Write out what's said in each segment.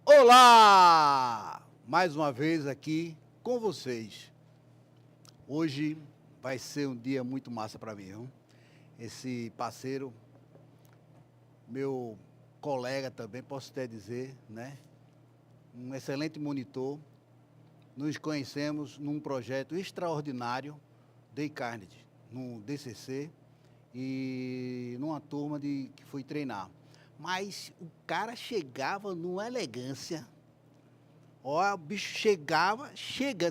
Olá! Mais uma vez aqui com vocês. Hoje vai ser um dia muito massa para mim, viu? Esse parceiro, meu colega também, posso até dizer, né? Um excelente monitor. Nos conhecemos num projeto extraordinário, Day Carnegie, no DCC e numa turma que fui treinar. Mas o cara chegava numa elegância. Ó, o bicho chegando.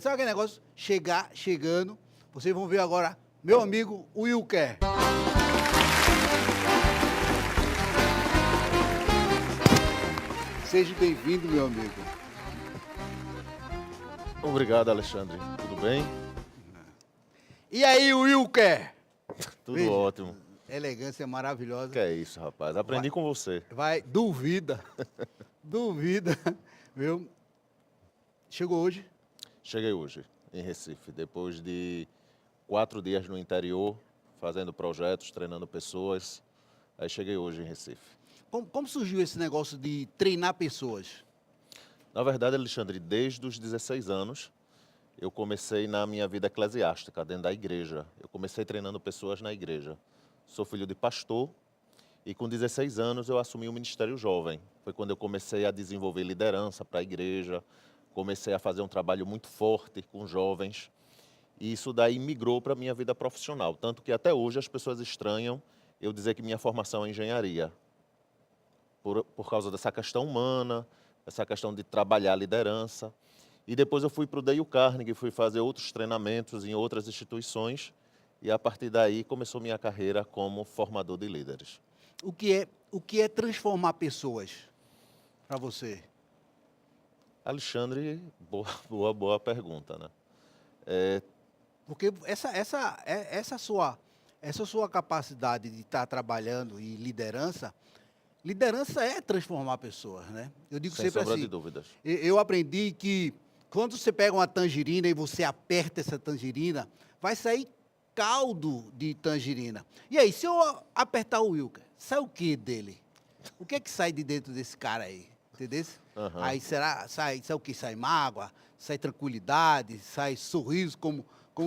Sabe aquele negócio? Chegando. Vocês vão ver agora, meu amigo Wilker. Seja bem-vindo, meu amigo. Obrigado, Alexandre. Tudo bem? E aí, Wilker? Tudo Veja, ótimo. Elegância maravilhosa. Que é isso, rapaz? Aprendi com você. Duvida. Duvida. Viu? Chegou hoje? Cheguei hoje, em Recife, depois de 4 dias no interior, fazendo projetos, treinando pessoas. Aí cheguei hoje em Recife. Como surgiu esse negócio de treinar pessoas? Na verdade, Alexandre, desde os 16 anos, eu comecei na minha vida eclesiástica, dentro da igreja. Eu comecei treinando pessoas na igreja. Sou filho de pastor e com 16 anos eu assumi o Ministério Jovem. Foi quando eu comecei a desenvolver liderança para a igreja, comecei a fazer um trabalho muito forte com jovens e isso daí migrou para a minha vida profissional. Tanto que até hoje as pessoas estranham eu dizer que minha formação é engenharia, por causa dessa questão humana, essa questão de trabalhar a liderança. E depois eu fui para o Dale Carnegie, fui fazer outros treinamentos em outras instituições e a partir daí começou minha carreira como formador de líderes. O que é transformar pessoas para você? Alexandre, boa pergunta, né? Porque essa sua capacidade de estar trabalhando e liderança é transformar pessoas, né? Eu digo Sem sempre sombra assim, de dúvidas. eu aprendi que quando você pega uma tangerina e você aperta essa tangerina, vai sair caldo de tangerina. E aí, se eu apertar o Wilker, sai o que dele? O que é que sai de dentro desse cara aí? Entendeu? Aham. Aí sai o que? Sai mágoa, sai tranquilidade, sai sorriso, como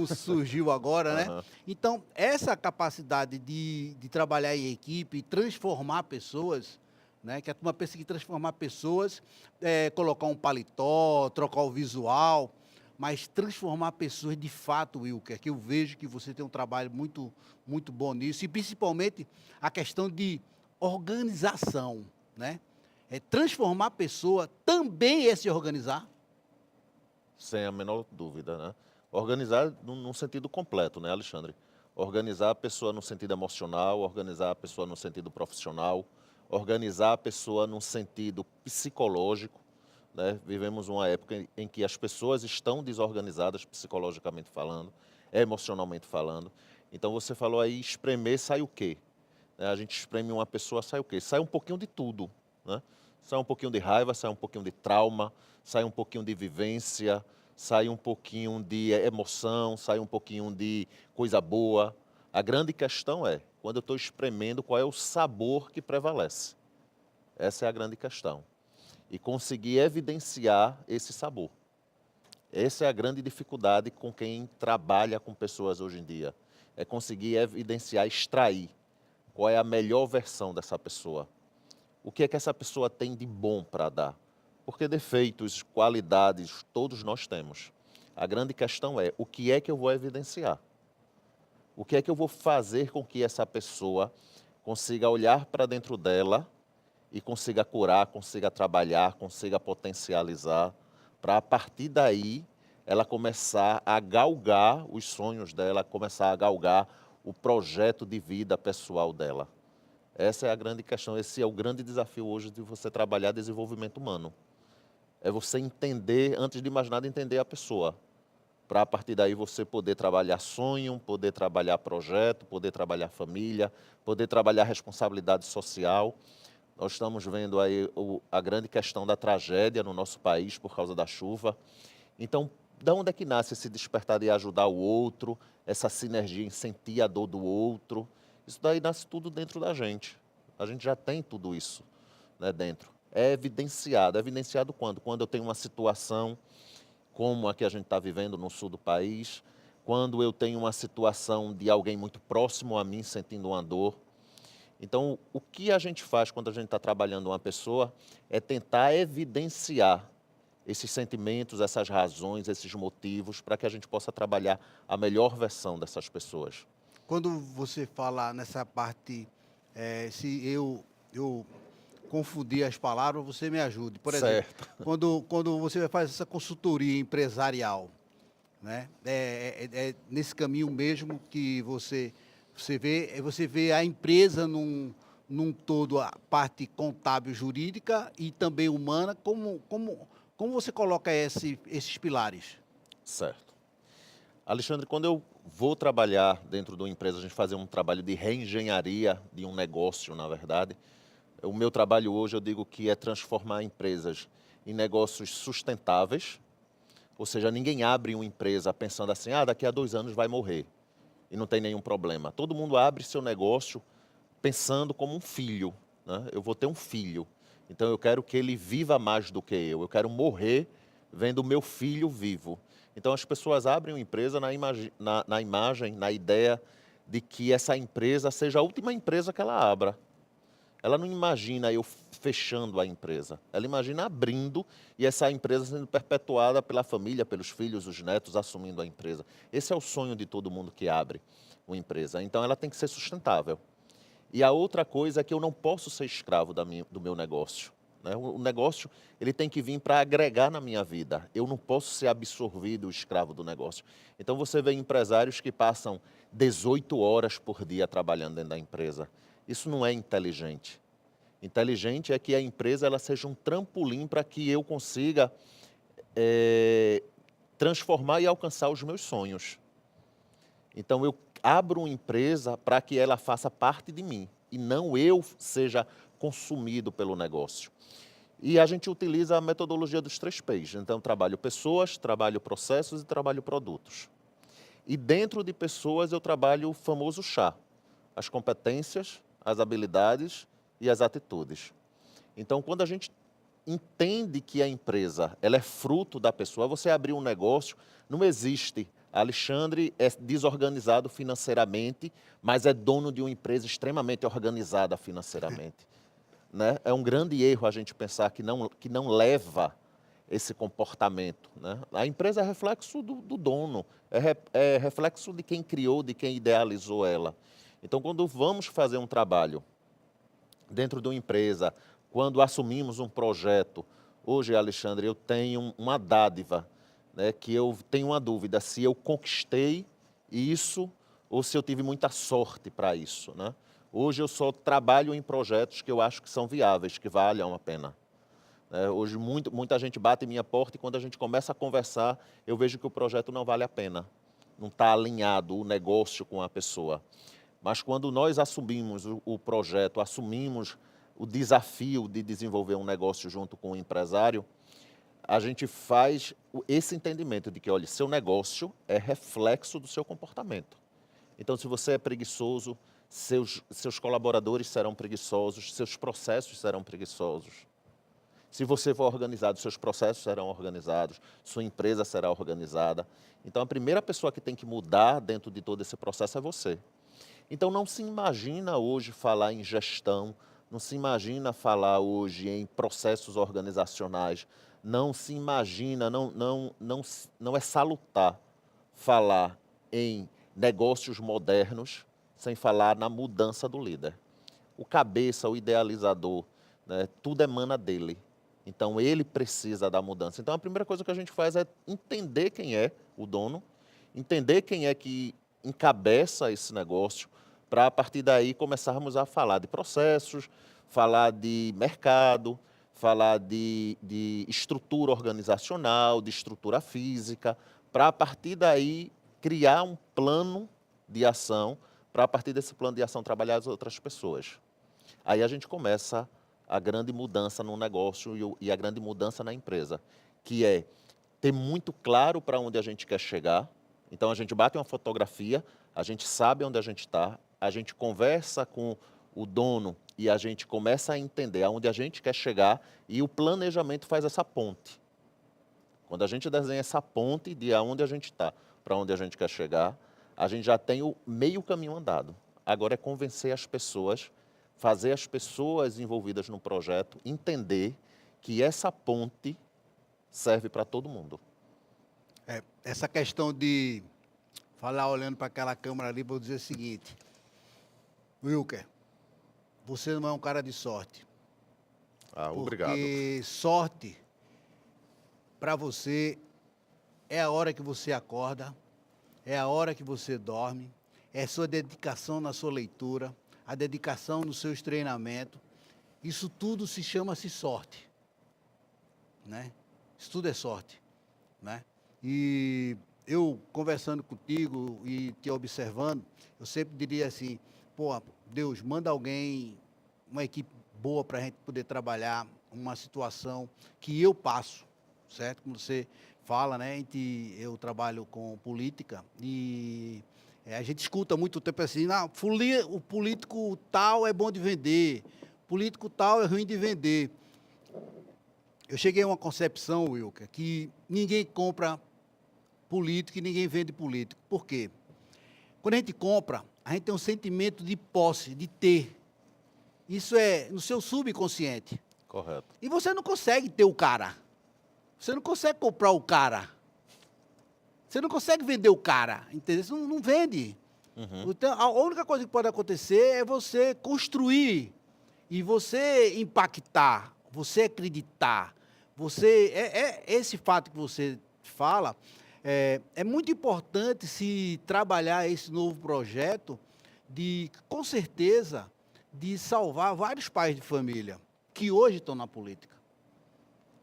surgiu agora, né? Aham. Então, essa capacidade de trabalhar em equipe e transformar pessoas, né? Que a turma pensa que transformar pessoas é colocar um paletó, trocar o visual, mas transformar pessoas de fato, Wilker, que eu vejo que você tem um trabalho muito, muito bom nisso, e principalmente a questão de organização, né? Transformar a pessoa também é se organizar. Sem a menor dúvida, né? Organizar num sentido completo, né, Alexandre? Organizar a pessoa no sentido emocional, organizar a pessoa no sentido profissional, organizar a pessoa no sentido psicológico, né? Vivemos uma época em que as pessoas estão desorganizadas psicologicamente falando, emocionalmente falando. Então você falou aí, espremer sai o quê? Né? A gente espreme uma pessoa, sai o quê? Sai um pouquinho de tudo, né? Sai um pouquinho de raiva, sai um pouquinho de trauma, sai um pouquinho de vivência, sai um pouquinho de emoção, sai um pouquinho de coisa boa. A grande questão é, quando eu estou espremendo, qual é o sabor que prevalece? Essa é a grande questão. E conseguir evidenciar esse sabor. Essa é a grande dificuldade com quem trabalha com pessoas hoje em dia. É conseguir evidenciar, extrair qual é a melhor versão dessa pessoa. O que é que essa pessoa tem de bom para dar? Porque defeitos, qualidades, todos nós temos. A grande questão é, o que é que eu vou evidenciar? O que é que eu vou fazer com que essa pessoa consiga olhar para dentro dela e consiga curar, consiga trabalhar, consiga potencializar, para a partir daí ela começar a galgar os sonhos dela, começar a galgar o projeto de vida pessoal dela. Essa é a grande questão, esse é o grande desafio hoje de você trabalhar desenvolvimento humano. É você entender, antes de mais nada, entender a pessoa. Para a partir daí você poder trabalhar sonho, poder trabalhar projeto, poder trabalhar família, poder trabalhar responsabilidade social. Nós estamos vendo aí a grande questão da tragédia no nosso país por causa da chuva. Então, da onde é que nasce esse despertar de ajudar o outro, essa sinergia em sentir a dor do outro? Isso daí nasce tudo dentro da gente. A gente já tem tudo isso, né, dentro. É evidenciado. É evidenciado quando? Quando eu tenho uma situação como a que a gente está vivendo no sul do país, quando eu tenho uma situação de alguém muito próximo a mim sentindo uma dor. Então, o que a gente faz quando a gente está trabalhando uma pessoa é tentar evidenciar esses sentimentos, essas razões, esses motivos, para que a gente possa trabalhar a melhor versão dessas pessoas. Quando você fala nessa parte, se eu confundir as palavras, você me ajude. Por exemplo, Certo. quando você faz essa consultoria empresarial, né? É nesse caminho mesmo que você vê a empresa num todo, a parte contábil, jurídica e também humana. Como você coloca esses pilares? Certo. Alexandre, quando eu vou trabalhar dentro de uma empresa, a gente fazer um trabalho de reengenharia de um negócio, na verdade, o meu trabalho hoje eu digo que é transformar empresas em negócios sustentáveis, ou seja, ninguém abre uma empresa pensando assim, daqui a 2 anos vai morrer e não tem nenhum problema. Todo mundo abre seu negócio pensando como um filho, né? Eu vou ter um filho, então eu quero que ele viva mais do que eu quero morrer vendo o meu filho vivo. Então as pessoas abrem uma empresa na imagem, na ideia de que essa empresa seja a última empresa que ela abra. Ela não imagina eu fechando a empresa, ela imagina abrindo e essa empresa sendo perpetuada pela família, pelos filhos, os netos assumindo a empresa. Esse é o sonho de todo mundo que abre uma empresa. Então ela tem que ser sustentável. E a outra coisa é que eu não posso ser escravo do meu negócio, né? O negócio ele tem que vir para agregar na minha vida. Eu não posso ser absorvido, escravo do negócio. Então você vê empresários que passam 18 horas por dia trabalhando dentro da empresa. Isso não é inteligente. Inteligente é que a empresa ela seja um trampolim para que eu consiga transformar e alcançar os meus sonhos. Então eu abro uma empresa para que ela faça parte de mim e não eu seja consumido pelo negócio. E a gente utiliza a metodologia dos 3Ps. Então trabalho pessoas, trabalho processos e trabalho produtos. E dentro de pessoas eu trabalho o famoso chá, as competências, as habilidades e as atitudes. Então quando a gente entende que a empresa ela é fruto da pessoa, você abrir um negócio, não existe. Alexandre é desorganizado financeiramente, mas é dono de uma empresa extremamente organizada financeiramente, né? É um grande erro a gente pensar que não leva esse comportamento, né? A empresa é reflexo do dono, é reflexo de quem criou, de quem idealizou ela. Então, quando vamos fazer um trabalho dentro de uma empresa, quando assumimos um projeto, hoje, Alexandre, eu tenho uma dádiva, né, que eu tenho uma dúvida se eu conquistei isso ou se eu tive muita sorte para isso, né? Hoje eu só trabalho em projetos que eu acho que são viáveis, que valham a pena. Hoje muita gente bate em minha porta e quando a gente começa a conversar, eu vejo que o projeto não vale a pena. Não está alinhado o negócio com a pessoa. Mas quando nós assumimos o projeto, assumimos o desafio de desenvolver um negócio junto com o empresário, a gente faz esse entendimento de que, olha, seu negócio é reflexo do seu comportamento. Então, se você é preguiçoso, seus colaboradores serão preguiçosos, seus processos serão preguiçosos. Se você for organizado, seus processos serão organizados, sua empresa será organizada. Então, a primeira pessoa que tem que mudar dentro de todo esse processo é você. Então, não se imagina hoje falar em gestão, não se imagina falar hoje em processos organizacionais, não se imagina, não é salutar falar em negócios modernos sem falar na mudança do líder. O cabeça, o idealizador, né, tudo emana dele. Então, ele precisa da mudança. Então, a primeira coisa que a gente faz é entender quem é o dono, entender quem é que encabeça esse negócio, para a partir daí começarmos a falar de processos, falar de mercado, falar de estrutura organizacional, de estrutura física, para a partir daí criar um plano de ação, para a partir desse plano de ação trabalhar as outras pessoas. Aí a gente começa a grande mudança no negócio e a grande mudança na empresa, que é ter muito claro para onde a gente quer chegar. Então, a gente bate uma fotografia, a gente sabe onde a gente está, a gente conversa com o dono e a gente começa a entender aonde a gente quer chegar e o planejamento faz essa ponte. Quando a gente desenha essa ponte de aonde a gente está para onde a gente quer chegar, a gente já tem o meio caminho andado. Agora é convencer as pessoas, fazer as pessoas envolvidas no projeto entender que essa ponte serve para todo mundo. Essa questão de falar olhando para aquela câmera ali, vou dizer o seguinte: Wilker, você não é um cara de sorte. Obrigado. Porque sorte, para você, é a hora que você acorda, é a hora que você dorme, é a sua dedicação na sua leitura, a dedicação nos seus treinamentos. Isso tudo se chama-se sorte, né? Isso tudo é sorte, né? E eu, conversando contigo e te observando, eu sempre diria assim, pô, Deus, manda alguém, uma equipe boa para a gente poder trabalhar uma situação que eu passo, certo? Como você fala, né? Eu trabalho com política e a gente escuta muito tempo assim, o político tal é bom de vender, político tal é ruim de vender. Eu cheguei a uma concepção, Wilker, que ninguém compra político e ninguém vende político. Por quê? Quando a gente compra, a gente tem um sentimento de posse, de ter. Isso é no seu subconsciente. Correto. E você não consegue ter o cara. Você não consegue comprar o cara. Você não consegue vender o cara, entendeu? Você não vende. Então, a única coisa que pode acontecer é você construir e você impactar, você acreditar. Esse fato que você fala, é muito importante se trabalhar esse novo projeto com certeza, de salvar vários pais de família que hoje estão na política.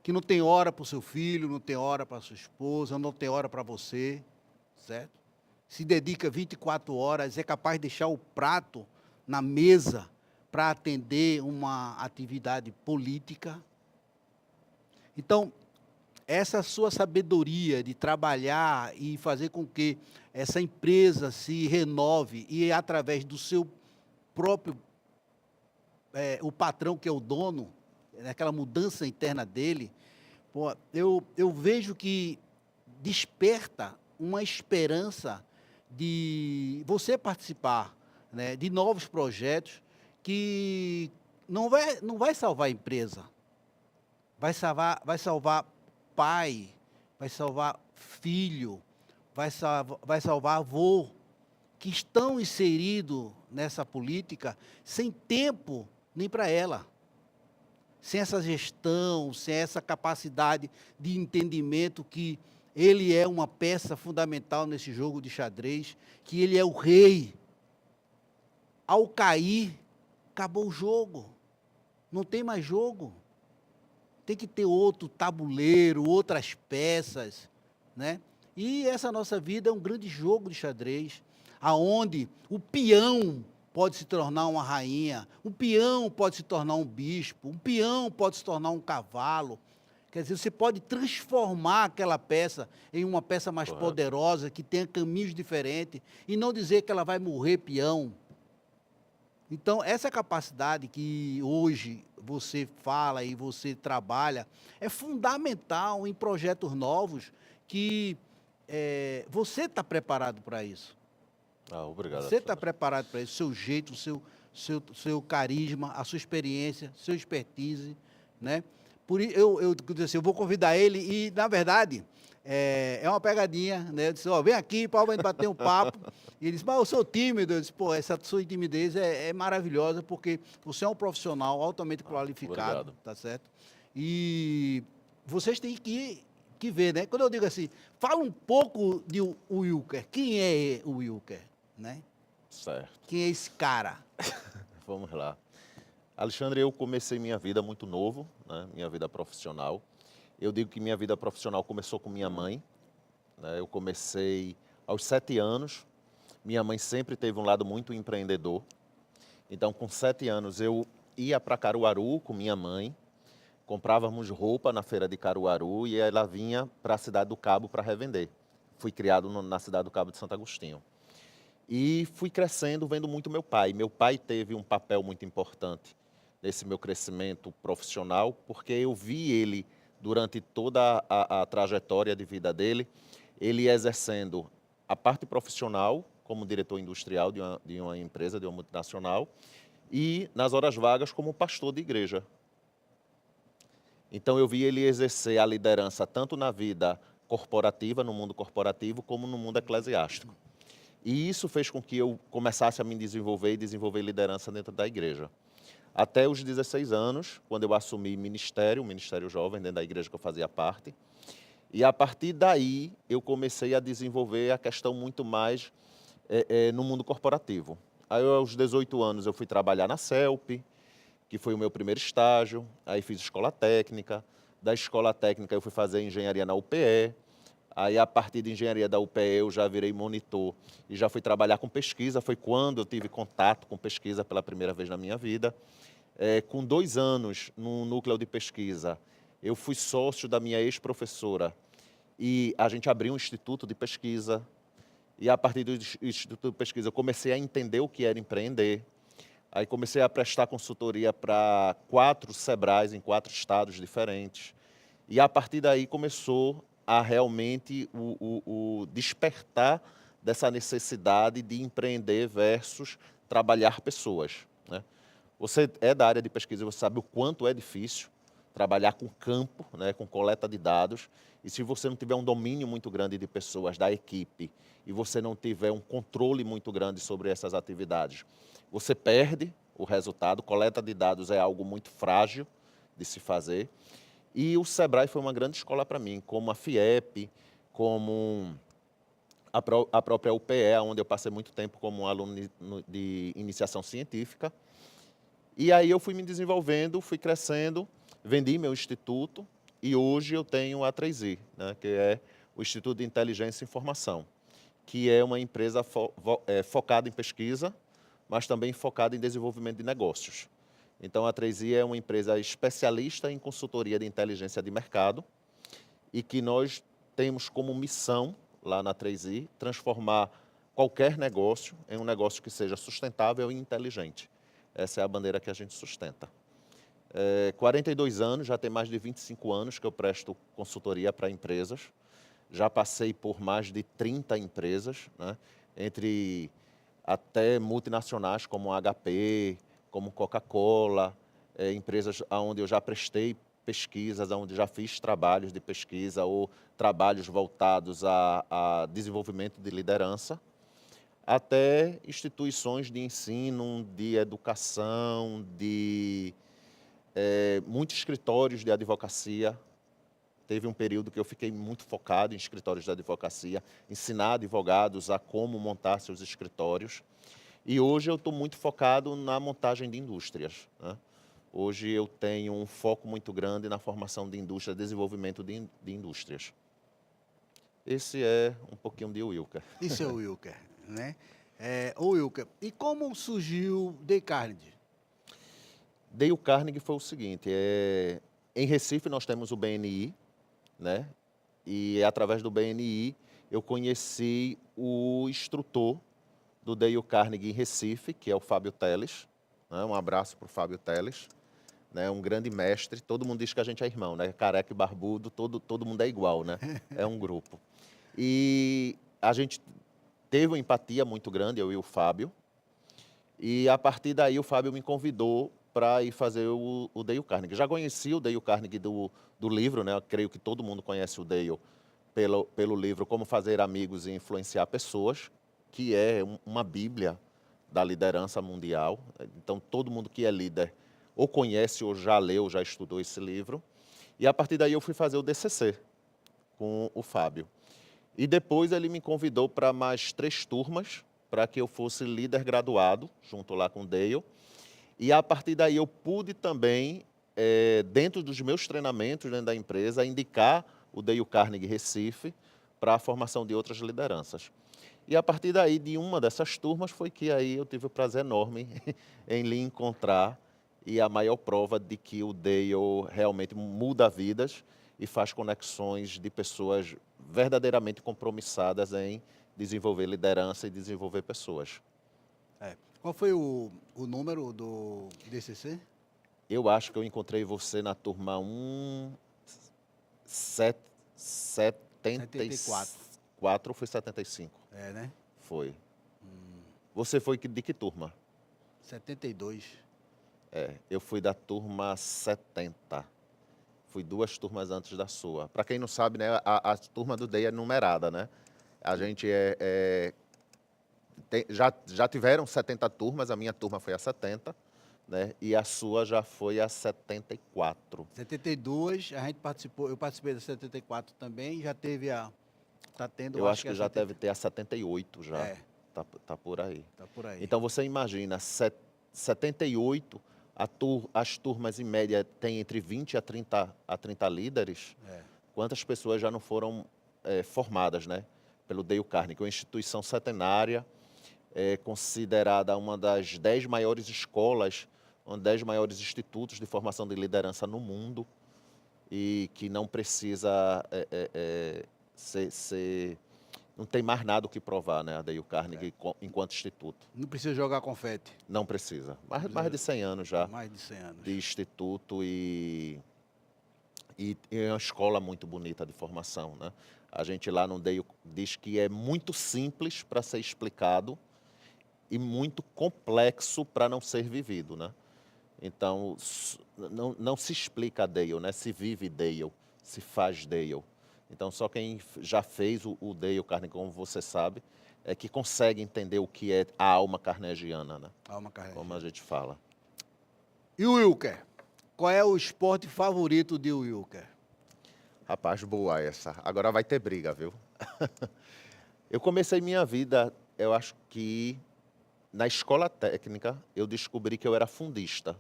Que não tem hora para o seu filho, não tem hora para a sua esposa, não tem hora para você, certo? Se dedica 24 horas, é capaz de deixar o prato na mesa para atender uma atividade política. Então, essa sua sabedoria de trabalhar e fazer com que essa empresa se renove e através do seu próprio, o patrão que é o dono, aquela mudança interna dele, pô, eu vejo que desperta uma esperança de você participar, né, de novos projetos que não vai salvar a empresa, vai salvar pai, vai salvar filho, vai salvar avô, que estão inseridos nessa política sem tempo nem para ela. Sem essa gestão, sem essa capacidade de entendimento que ele é uma peça fundamental nesse jogo de xadrez, que ele é o rei. Ao cair, acabou o jogo. Não tem mais jogo. Tem que ter outro tabuleiro, outras peças, né? E essa nossa vida é um grande jogo de xadrez, aonde o peão pode se tornar uma rainha, um peão pode se tornar um bispo, um peão pode se tornar um cavalo. Quer dizer, você pode transformar aquela peça em uma peça mais poderosa, que tenha caminhos diferentes, e não dizer que ela vai morrer peão. Então, essa capacidade que hoje você fala e você trabalha é fundamental em projetos novos que você está preparado para isso. Obrigado. Você está preparado para isso, o seu jeito, seu carisma, a sua experiência, seu expertise, né? Por isso, eu disse assim, eu vou convidar ele e, na verdade, é uma pegadinha, né? Eu disse, vem aqui, Paulo, a gente bater um papo. E ele disse, mas eu sou tímido. Eu disse, essa sua timidez é maravilhosa, porque você é um profissional altamente qualificado, obrigado. tá certo? E vocês têm que ver, né? Quando eu digo assim, fala um pouco de Wilker. Quem é o Wilker, né? Certo. Quem é esse cara? Vamos lá. Alexandre, eu comecei minha vida muito novo, né? Minha vida profissional. Eu digo que minha vida profissional começou com minha mãe, né? Eu comecei aos 7 anos. Minha mãe sempre teve um lado muito empreendedor. Então, com 7 anos, eu ia para Caruaru com minha mãe. comprávamos roupa na feira de Caruaru e ela vinha para a Cidade do Cabo para revender. Fui criado na Cidade do Cabo de Santo Agostinho. E fui crescendo vendo muito meu pai. Meu pai teve um papel muito importante nesse meu crescimento profissional, porque eu vi ele, durante toda a trajetória de vida dele, ele exercendo a parte profissional, como diretor industrial de uma empresa, de uma multinacional, e nas horas vagas como pastor de igreja. Então eu vi ele exercer a liderança tanto na vida corporativa, no mundo corporativo, como no mundo eclesiástico. E isso fez com que eu começasse a me desenvolver e desenvolver liderança dentro da igreja. Até os 16 anos, quando eu assumi ministério, o Ministério Jovem, dentro da igreja que eu fazia parte. E a partir daí, eu comecei a desenvolver a questão muito mais no mundo corporativo. Aí, aos 18 anos, eu fui trabalhar na CELP, que foi o meu primeiro estágio. Aí fiz escola técnica. Da escola técnica, eu fui fazer engenharia na UPE. Aí, a partir de engenharia da UPE, eu já virei monitor e já fui trabalhar com pesquisa. Foi quando eu tive contato com pesquisa pela primeira vez na minha vida. Com 2 anos no núcleo de pesquisa, eu fui sócio da minha ex-professora e a gente abriu um instituto de pesquisa. E a partir do instituto de pesquisa, eu comecei a entender o que era empreender. Aí comecei a prestar consultoria para 4 SEBRAES em 4 estados diferentes. E a partir daí começou a realmente o despertar dessa necessidade de empreender versus trabalhar pessoas, né? Você é da área de pesquisa, você sabe o quanto é difícil trabalhar com campo, né, com coleta de dados. E se você não tiver um domínio muito grande de pessoas, da equipe, e você não tiver um controle muito grande sobre essas atividades, você perde o resultado. Coleta de dados é algo muito frágil de se fazer. E o SEBRAE foi uma grande escola para mim, como a FIEP, como a própria UPE, onde eu passei muito tempo como aluno de iniciação científica. E aí eu fui me desenvolvendo, fui crescendo, vendi meu instituto e hoje eu tenho a 3i, né, que é o Instituto de Inteligência e Informação, que é uma empresa focada em pesquisa, mas também focada em desenvolvimento de negócios. Então a 3i é uma empresa especialista em consultoria de inteligência de mercado e que nós temos como missão lá na 3i transformar qualquer negócio em um negócio que seja sustentável e inteligente. Essa é a bandeira que a gente sustenta. 42 anos, já tem mais de 25 anos que eu presto consultoria para empresas. Já passei por mais de 30 empresas, né? Entre até multinacionais como a HP, como Coca-Cola, empresas onde eu já prestei pesquisas, onde já fiz trabalhos de pesquisa ou trabalhos voltados a desenvolvimento de liderança, até instituições de ensino, de educação, de muitos escritórios de advocacia. Teve um período que eu fiquei muito focado em escritórios de advocacia, ensinar advogados a como montar seus escritórios. E hoje eu estou muito focado na montagem de indústrias, né? Hoje eu tenho um foco muito grande na formação de indústria, desenvolvimento de indústrias. Esse é um pouquinho de Wilker. Isso é o Wilker, né? Ô Wilker, e como surgiu Dale Carnegie? Dale Carnegie foi o seguinte, em Recife nós temos o BNI, né? E através do BNI eu conheci o instrutor do Dale Carnegie em Recife, que é o Fábio Teles, né? Um abraço para o Fábio Teles, né? Um grande mestre. Todo mundo diz que a gente é irmão, né? Careca e barbudo, todo mundo é igual, né? É um grupo. E a gente teve uma empatia muito grande, eu e o Fábio. E a partir daí o Fábio me convidou para ir fazer o Dale Carnegie. Já conheci o Dale Carnegie do livro, né? Eu creio que todo mundo conhece o Dale pelo livro Como Fazer Amigos e Influenciar Pessoas, que é uma bíblia da liderança mundial. Então, todo mundo que é líder ou conhece, ou já leu, já estudou esse livro. E a partir daí eu fui fazer o DCC com o Fábio. E depois ele me convidou para mais 3 turmas, para que eu fosse líder graduado, junto lá com o Dale. E a partir daí eu pude também, dentro dos meus treinamentos dentro da empresa, indicar o Dale Carnegie Recife para a formação de outras lideranças. E a partir daí, de uma dessas turmas, foi que aí eu tive o prazer enorme em lhe encontrar e a maior prova de que o Dale realmente muda vidas e faz conexões de pessoas verdadeiramente compromissadas em desenvolver liderança e desenvolver pessoas. É. Qual foi o número do DCC? Eu acho que eu encontrei você na turma 74. 74 ou foi 75? É, né? Foi. Você foi de que turma? 72. Eu fui da turma 70. Fui 2 turmas antes da sua. Para quem não sabe, né, a turma do DEI é numerada, né? A gente já tiveram 70 turmas, a minha turma foi a 70, né? E a sua já foi a 74. 72, a gente participou, eu participei da 74 também, já teve tá tendo, Eu acho que que a já 70, deve ter a 78 já. é, Tá por aí. tá por aí. Então você imagina, 78, as turmas em média têm entre 20 a 30 líderes. É. Quantas pessoas já não foram formadas, né, pelo Dale Carnegie, uma instituição centenária, considerada uma das 10 maiores escolas, uma das 10 maiores institutos de formação de liderança no mundo e que não precisa não tem mais nada o que provar, né, a Dale Carnegie enquanto instituto. Não precisa jogar confete. Não precisa. Mais de 100 anos já Mais de 100 anos. de instituto e é uma escola muito bonita de formação, né? A gente lá no Dale diz que é muito simples para ser explicado e muito complexo para não ser vivido, né? Então, não se explica Dale, né? Se vive Dale, se faz Dale. Então, só quem já fez o Dale Carnegie, como você sabe, é que consegue entender o que é a alma carnegiana, né? Alma carnegiana. Como a gente fala. E o Wilker? Qual é o esporte favorito de Wilker? Rapaz, boa essa. Agora vai ter briga, viu? Eu comecei minha vida, eu acho que na escola técnica, eu descobri que eu era fundista.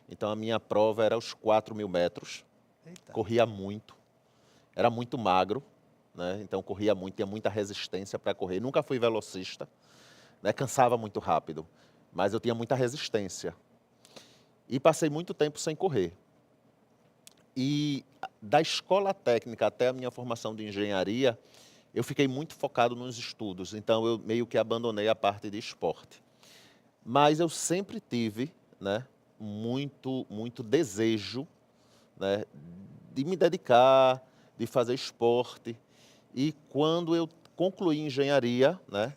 Então, a minha prova era os 4.000 metros. Eita. Corria muito. Era muito magro, né? Então, corria muito, tinha muita resistência para correr. Nunca fui velocista, né? Cansava muito rápido, mas eu tinha muita resistência. E passei muito tempo sem correr. E da escola técnica até a minha formação de engenharia, eu fiquei muito focado nos estudos. Então, eu meio que abandonei a parte de esporte. Mas eu sempre tive, né, muito desejo, né, de me dedicar, de fazer esporte. E quando eu concluí engenharia, né,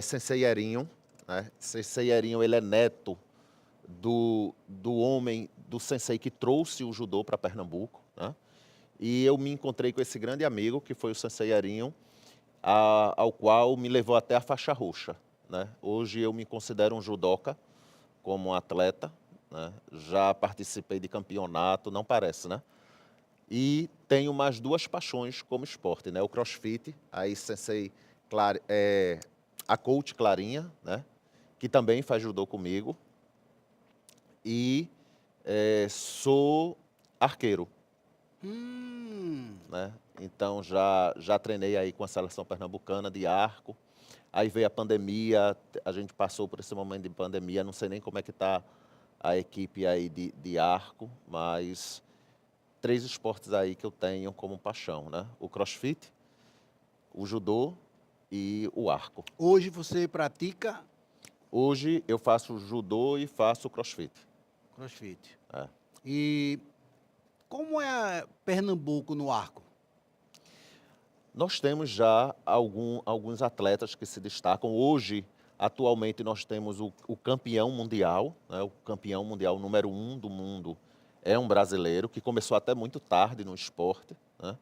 Sensei Erinho, né, Sensei Erinho, ele é neto do homem, do sensei que trouxe o judô para Pernambuco, né, e eu me encontrei com esse grande amigo, que foi o Sensei Erinho, ao qual me levou até a faixa roxa, né. Hoje eu me considero um judoca, como um atleta, né, já participei de campeonato, não parece, né? E tenho mais 2 paixões como esporte, né? O CrossFit, aí sensei, a coach Clarinha, né? Que também faz judô comigo. E sou arqueiro, né? Então já treinei aí com a seleção pernambucana de arco. Aí veio a pandemia, a gente passou por esse momento de pandemia, não sei nem como é que está a equipe aí de arco, mas 3 esportes aí que eu tenho como paixão, né? O CrossFit, o judô e o arco. Hoje você pratica Hoje eu faço judô e faço CrossFit. CrossFit. É. E como é Pernambuco no arco? Nós temos já alguns atletas que se destacam. Hoje, atualmente, nós temos o campeão mundial, né? O campeão mundial número 1 do mundo é um brasileiro, que começou até muito tarde no esporte, né?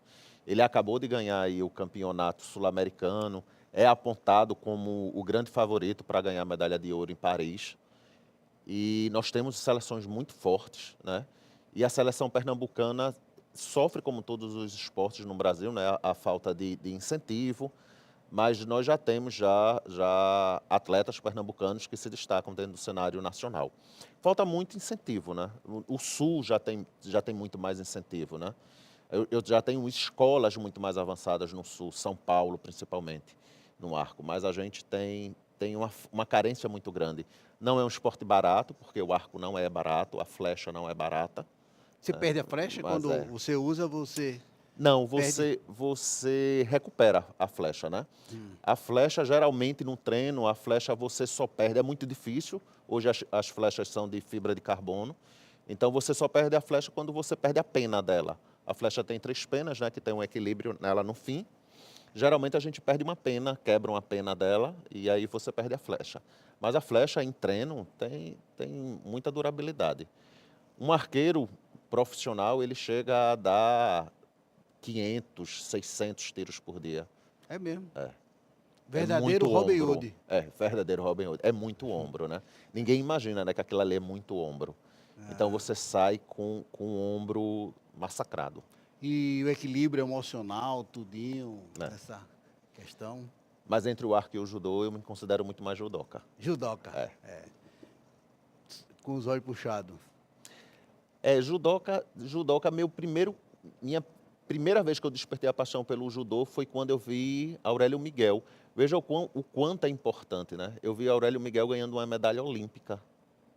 Ele acabou de ganhar aí o campeonato sul-americano, é apontado como o grande favorito para ganhar a medalha de ouro em Paris. E nós temos seleções muito fortes, né? E a seleção pernambucana sofre, como todos os esportes no Brasil, né, a falta de incentivo, mas nós já temos já atletas pernambucanos que se destacam dentro do cenário nacional. Falta muito incentivo, né? O Sul já tem muito mais incentivo, né? Eu já tenho escolas muito mais avançadas no Sul, São Paulo principalmente, no arco, mas a gente tem uma carência muito grande. Não é um esporte barato, porque o arco não é barato, a flecha não é barata. Você perde a flecha mas quando é. você usa, você Não, perde. você recupera a flecha, né? A flecha, geralmente, no treino, a flecha você só perde. É muito difícil. Hoje as flechas são de fibra de carbono. Então, você só perde a flecha quando você perde a pena dela. A flecha tem 3 penas, né? Que tem um equilíbrio nela no fim. Geralmente, a gente perde uma pena, quebra uma pena dela, e aí você perde a flecha. Mas a flecha, em treino, tem muita durabilidade. Um arqueiro profissional, ele chega a dar 500, 600 tiros por dia. É mesmo. É. É Verdadeiro muito Robin ombro. Hood. É, verdadeiro Robin Hood. É muito ombro, né? Ninguém imagina, né, que aquilo ali é muito ombro. Então você sai com o ombro massacrado, E o equilíbrio emocional, tudinho, né? essa questão. Mas entre o arco e o judô, eu me considero muito mais judoca. Judoca. É. Com os olhos puxados. Judoca, minha primeira vez que eu despertei a paixão pelo judô foi quando eu vi Aurélio Miguel. Veja o quanto é importante, né? Eu vi Aurélio Miguel ganhando uma medalha olímpica,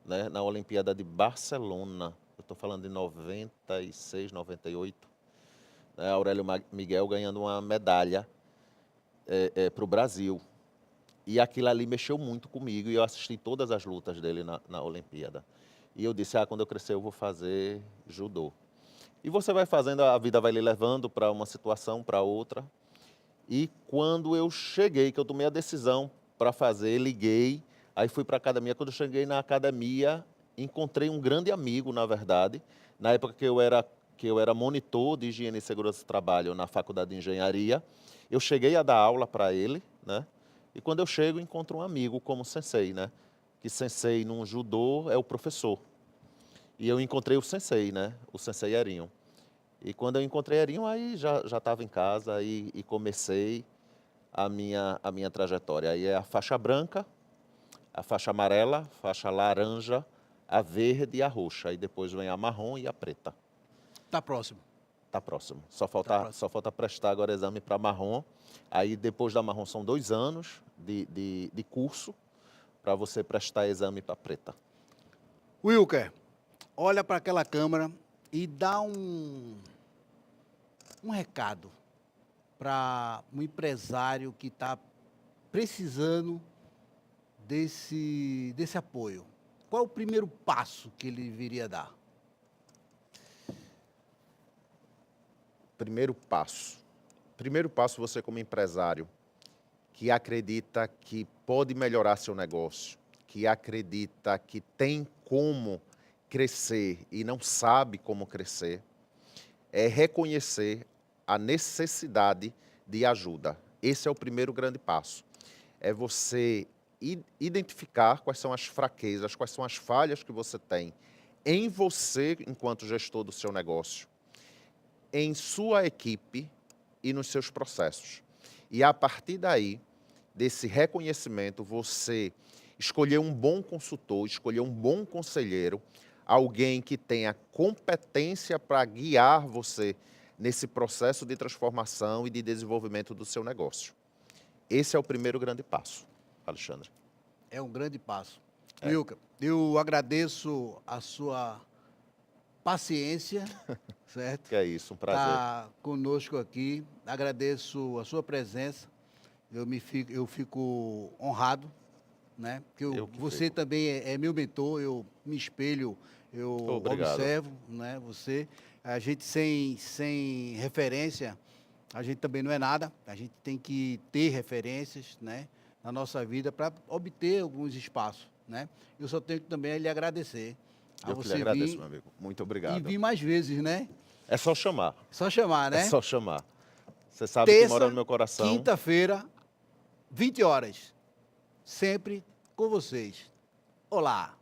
né, na Olimpíada de Barcelona. Eu estou falando de 96, 98. Né, Aurélio Miguel ganhando uma medalha para o Brasil. E aquilo ali mexeu muito comigo e eu assisti todas as lutas dele na Olimpíada. E eu disse, quando eu crescer eu vou fazer judô. E você vai fazendo, a vida vai lhe levando para uma situação, para outra. E quando eu cheguei, que eu tomei a decisão para fazer, liguei, aí fui para a academia. Quando eu cheguei na academia, encontrei um grande amigo, na verdade. Na época que eu era monitor de higiene e segurança do trabalho na faculdade de engenharia, eu cheguei a dar aula para ele, né? E quando eu chego, encontro um amigo como sensei, né? Que sensei num judô é o professor. E eu encontrei o sensei, né? O sensei Erinho. E quando eu encontrei Erinho, aí já estava em casa e comecei a minha trajetória. Aí é a faixa branca, a faixa amarela, a faixa laranja, a verde e a roxa. Aí depois vem a marrom e a preta. Tá próximo. Tá próximo. Tá próximo. Só falta prestar agora exame para marrom. Aí depois da marrom são 2 anos de curso para você prestar exame para preta. Wilker, olha para aquela câmera e dá um recado para um empresário que está precisando desse apoio. Qual é o primeiro passo que ele deveria dar? Primeiro passo. Primeiro passo, você como empresário que acredita que pode melhorar seu negócio, que acredita que tem como crescer e não sabe como crescer, é reconhecer a necessidade de ajuda. Esse é o primeiro grande passo. É você identificar quais são as fraquezas, quais são as falhas que você tem em você enquanto gestor do seu negócio, em sua equipe e nos seus processos. E a partir daí, desse reconhecimento, você escolher um bom consultor, escolher um bom conselheiro, alguém que tenha competência para guiar você nesse processo de transformação e de desenvolvimento do seu negócio. Esse é o primeiro grande passo, Alexandre. É um grande passo. Wilker, eu agradeço a sua paciência, certo? Que é isso, um prazer. Tá conosco aqui. Agradeço a sua presença. Eu fico honrado, né? Porque você também é meu mentor, eu me espelho, eu Obrigado. observo, né? Você, a gente sem referência, a gente também não é nada. A gente tem que ter referências, né, na nossa vida para obter alguns espaços, né? Eu só tenho que também lhe agradecer. Eu que lhe agradeço, meu amigo. Muito obrigado. E vir mais vezes, né? É só chamar. Só chamar, né? É só chamar. Você sabe que mora no meu coração. Quinta-feira, 20 horas. Sempre com vocês. Olá!